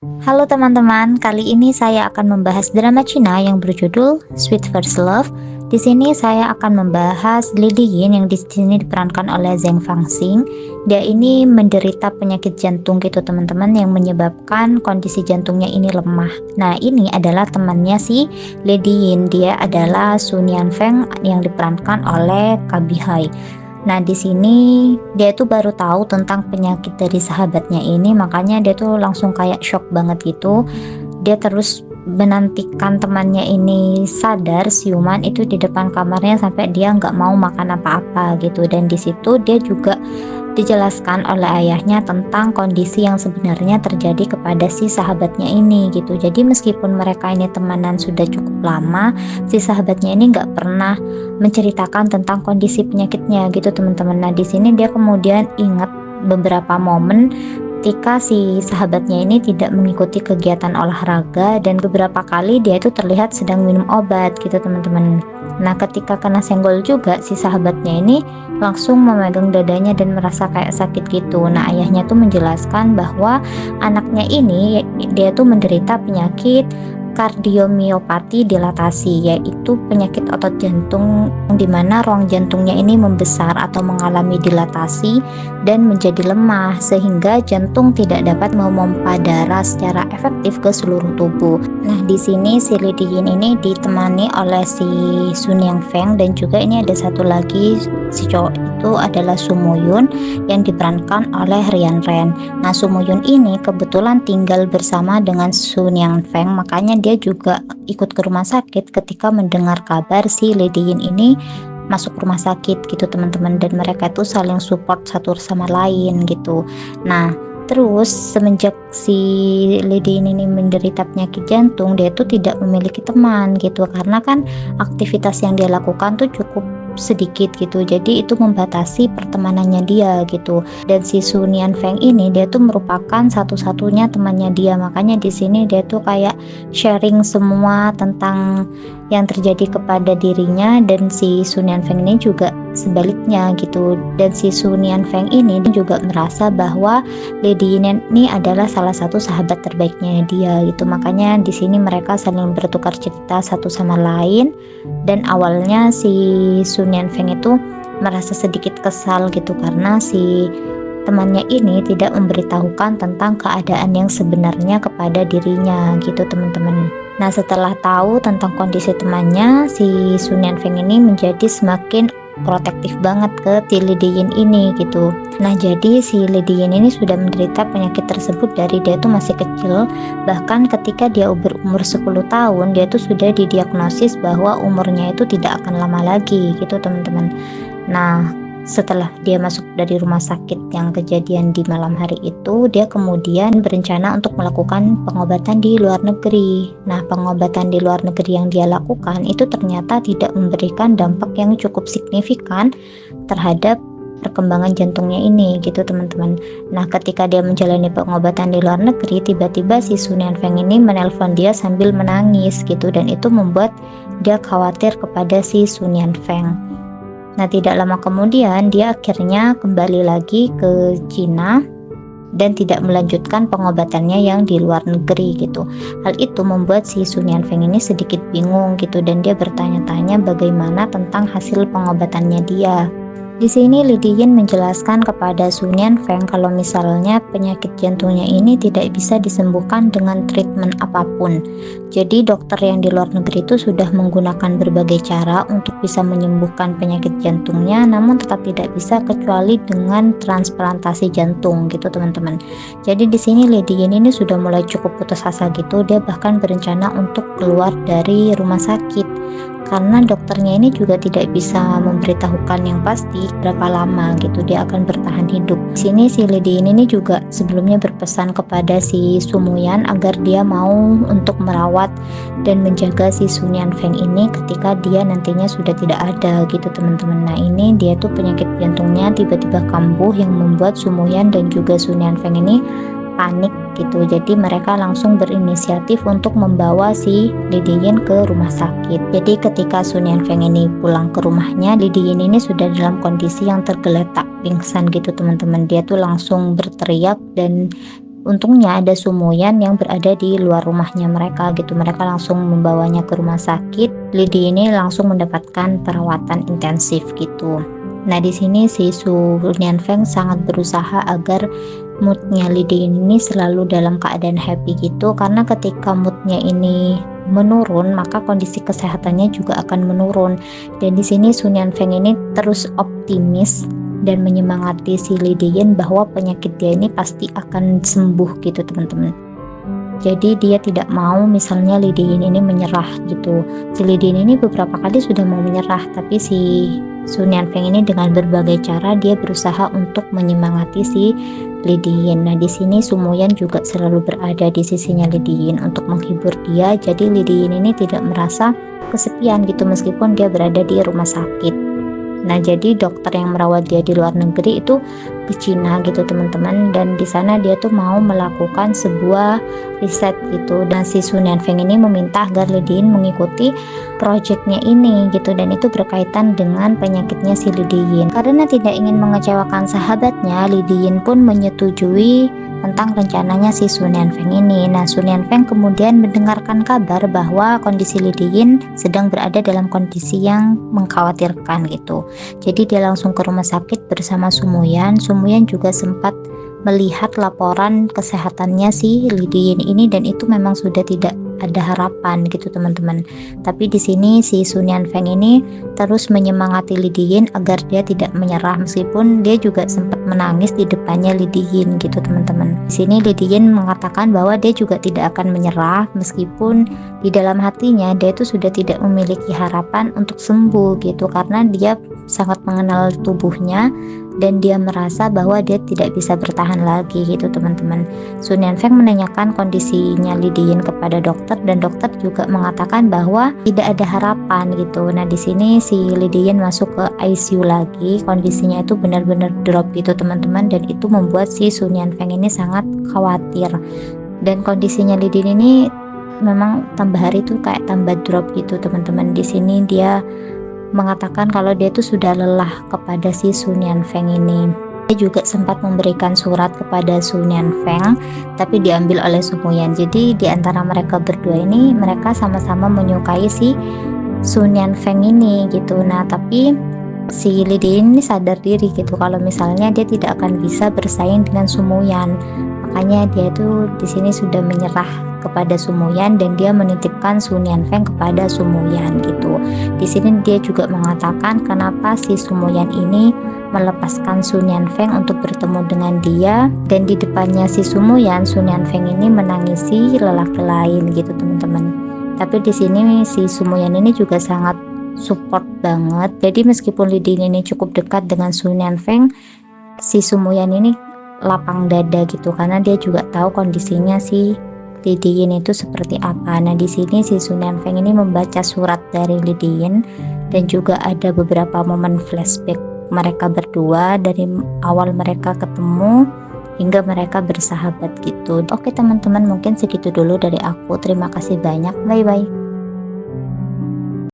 Halo teman-teman, kali ini saya akan membahas drama Cina yang berjudul Sweet First Love. Di sini saya akan membahas Lady Yin yang di sini diperankan oleh Zheng Fangxing. Dia ini menderita penyakit jantung gitu teman-teman, yang menyebabkan kondisi jantungnya ini lemah. Nah, ini adalah temannya si Lady Yin. Dia adalah Sun Yanfeng yang diperankan oleh Kabihai. Nah, di sini dia tuh baru tahu tentang penyakit dari sahabatnya ini, makanya dia tuh langsung kayak shock banget gitu. Dia terus menantikan temannya ini sadar siuman itu di depan kamarnya sampai dia nggak mau makan apa-apa gitu. Dan di situ dia juga dijelaskan oleh ayahnya tentang kondisi yang sebenarnya terjadi kepada si sahabatnya ini gitu. Jadi meskipun mereka ini temenan sudah cukup lama, si sahabatnya ini nggak pernah menceritakan tentang kondisi penyakitnya gitu teman-teman. Nah, di sini dia kemudian ingat beberapa momen ketika si sahabatnya ini tidak mengikuti kegiatan olahraga, dan beberapa kali dia itu terlihat sedang minum obat gitu teman-teman. Nah, ketika kena senggol juga, si sahabatnya ini langsung memegang dadanya dan merasa kayak sakit gitu. Nah, ayahnya tuh menjelaskan bahwa anaknya ini dia tuh menderita penyakit kardiomiopati dilatasi, yaitu penyakit otot jantung di mana ruang jantungnya ini membesar atau mengalami dilatasi dan menjadi lemah sehingga jantung tidak dapat memompa darah secara efektif ke seluruh tubuh. Nah, di sini si Lady Yin ini ditemani oleh si Sun Yanfeng, dan juga ini ada satu lagi si cowok itu adalah Sumuyun yang diperankan oleh Rian Ren. Nah, Sumuyun ini kebetulan tinggal bersama dengan Sun Yanfeng, makanya dia juga ikut ke rumah sakit ketika mendengar kabar si Lady Yin ini masuk rumah sakit gitu teman-teman, dan mereka itu saling support satu sama lain gitu. Nah, terus semenjak si Lady Yin ini menderita penyakit jantung, dia tuh tidak memiliki teman gitu, karena kan aktivitas yang dia lakukan tuh cukup sedikit gitu, jadi itu membatasi pertemanannya dia gitu. Dan si Sun Yanfeng ini dia tuh merupakan satu-satunya temannya dia, makanya di sini dia tuh kayak sharing semua tentang yang terjadi kepada dirinya, dan si Sun Yanfeng ini juga sebaliknya gitu. Dan si Sun Yanfeng ini juga merasa bahwa Lady Yin ini adalah salah satu sahabat terbaiknya dia gitu, makanya di sini mereka saling bertukar cerita satu sama lain. Dan awalnya si Sun Yanfeng itu merasa sedikit kesal gitu karena si temannya ini tidak memberitahukan tentang keadaan yang sebenarnya kepada dirinya gitu teman-teman. Nah, setelah tahu tentang kondisi temannya, si Sun Yanfeng ini menjadi semakin protektif banget ke si Lady Yin ini gitu. Nah, jadi si Lady Yin ini sudah menderita penyakit tersebut dari dia tuh masih kecil. Bahkan ketika dia berumur 10 tahun, dia tuh sudah didiagnosis bahwa umurnya itu tidak akan lama lagi gitu teman-teman. Nah, setelah dia masuk dari rumah sakit yang kejadian di malam hari itu, dia kemudian berencana untuk melakukan pengobatan di luar negeri. Nah, pengobatan di luar negeri yang dia lakukan itu ternyata tidak memberikan dampak yang cukup signifikan terhadap perkembangan jantungnya ini gitu teman-teman. Nah, ketika dia menjalani pengobatan di luar negeri, tiba-tiba si Sun Yanfeng ini menelpon dia sambil menangis gitu, dan itu membuat dia khawatir kepada si Sun Yanfeng. Nah, tidak lama kemudian dia akhirnya kembali lagi ke Cina dan tidak melanjutkan pengobatannya yang di luar negeri gitu. Hal itu membuat si Sun Yanfeng ini sedikit bingung gitu, dan dia bertanya-tanya bagaimana tentang hasil pengobatannya dia. Di sini Lady Yin menjelaskan kepada Sun Yanfeng kalau misalnya penyakit jantungnya ini tidak bisa disembuhkan dengan treatment apapun. Jadi dokter yang di luar negeri itu sudah menggunakan berbagai cara untuk bisa menyembuhkan penyakit jantungnya, namun tetap tidak bisa kecuali dengan transplantasi jantung gitu teman-teman. Jadi di sini Lady Yin ini sudah mulai cukup putus asa gitu. Dia bahkan berencana untuk keluar dari rumah sakit karena dokternya ini juga tidak bisa memberitahukan yang pasti berapa lama gitu dia akan bertahan hidup. Di sini si Lady ini juga sebelumnya berpesan kepada si Sumuyan agar dia mau untuk merawat dan menjaga si Sun Yanfeng ini ketika dia nantinya sudah tidak ada gitu teman-teman. Nah, ini dia tuh penyakit jantungnya tiba-tiba kambuh yang membuat Sumuyan dan juga Sun Yanfeng ini panik gitu. Jadi mereka langsung berinisiatif untuk membawa si Lady Yin ke rumah sakit. Jadi ketika Sun Yanfeng ini pulang ke rumahnya, Lady Yin ini sudah dalam kondisi yang tergeletak pingsan gitu teman-teman. Dia tuh langsung berteriak dan Untungnya ada Sumoyan yang berada di luar rumahnya mereka gitu. Mereka langsung membawanya ke rumah sakit. Lidi ini langsung mendapatkan perawatan intensif gitu. Nah, di sini si Su Nianfeng sangat berusaha agar moodnya Lidi ini selalu dalam keadaan happy gitu, karena ketika moodnya ini menurun maka kondisi kesehatannya juga akan menurun. Dan di sini Su Nianfeng ini terus optimis dan menyemangati si Lidian bahwa penyakit dia ini pasti akan sembuh gitu teman-teman. Jadi dia tidak mau misalnya Lidian ini menyerah gitu. Si Lidian ini beberapa kali sudah mau menyerah, tapi si Su Nianfeng ini dengan berbagai cara dia berusaha untuk menyemangati si Lidian. Nah, di sini Sumoyan juga selalu berada di sisinya Lidian untuk menghibur dia. Jadi Lidian ini tidak merasa kesepian gitu meskipun dia berada di rumah sakit. Nah, jadi dokter yang merawat dia di luar negeri itu ke Cina gitu teman-teman, dan di sana dia tuh mau melakukan sebuah riset gitu. Dan si Su Nianfeng ini meminta agar Lidian mengikuti proyeknya ini gitu, dan itu berkaitan dengan penyakitnya si Lidian. Karena tidak ingin mengecewakan sahabatnya, Lidian pun menyetujui tentang rencananya si Su Nianfeng ini. Nah, Su Nianfeng kemudian mendengarkan kabar bahwa kondisi Lidian sedang berada dalam kondisi yang mengkhawatirkan gitu. Jadi dia langsung ke rumah sakit bersama Sumoyan. Sumoyan juga sempat melihat laporan kesehatannya si Lidian ini, dan itu memang sudah tidak ada harapan gitu teman-teman. Tapi di sini si Su Nianfeng ini terus menyemangati Lidian agar dia tidak menyerah, meskipun dia juga sempat menangis di depannya Lidian gitu teman-teman. Di sini Lidian mengatakan bahwa dia juga tidak akan menyerah meskipun di dalam hatinya dia itu sudah tidak memiliki harapan untuk sembuh gitu, karena dia sangat mengenal tubuhnya dan dia merasa bahwa dia tidak bisa bertahan lagi gitu teman-teman. Su Nianfeng menanyakan kondisinya Lidian kepada dokter, dan dokter juga mengatakan bahwa tidak ada harapan gitu. Nah, di sini si Lidian masuk ke ICU lagi, kondisinya itu benar-benar drop gitu teman-teman, dan itu membuat si Su Nianfeng ini sangat khawatir. Dan kondisinya Lidian ini memang tambah hari tuh kayak tambah drop gitu teman-teman. Di sini dia mengatakan kalau dia itu sudah lelah kepada si Su Nianfeng ini. Dia juga sempat memberikan surat kepada Su Nianfeng, tapi diambil oleh Sumoyan. Jadi di antara mereka berdua ini, mereka sama-sama menyukai si Su Nianfeng ini gitu. Nah, tapi si Lidian ini sadar diri gitu kalau misalnya dia tidak akan bisa bersaing dengan Sumoyan. Makanya dia tuh di sini sudah menyerah kepada Sumoyan, dan dia menitipkan Su Nianfeng kepada Sumoyan gitu. Di sini dia juga mengatakan kenapa si Sumoyan ini melepaskan Su Nianfeng untuk bertemu dengan dia, dan di depannya si Sumoyan, Su Nianfeng ini menangisi lelaki lain gitu teman-teman. Tapi di sini si Sumoyan ini juga sangat support banget. Jadi meskipun Lidian ini cukup dekat dengan Su Nianfeng, si Sumoyan ini lapang dada gitu, karena dia juga tahu kondisinya si Lidian itu seperti apa. Nah, di sini si Su Nianfeng ini membaca surat dari Lidian, dan juga ada beberapa momen flashback mereka berdua dari awal mereka ketemu hingga mereka bersahabat gitu. Oke teman-teman, mungkin segitu dulu dari aku. Terima kasih banyak. Bye bye.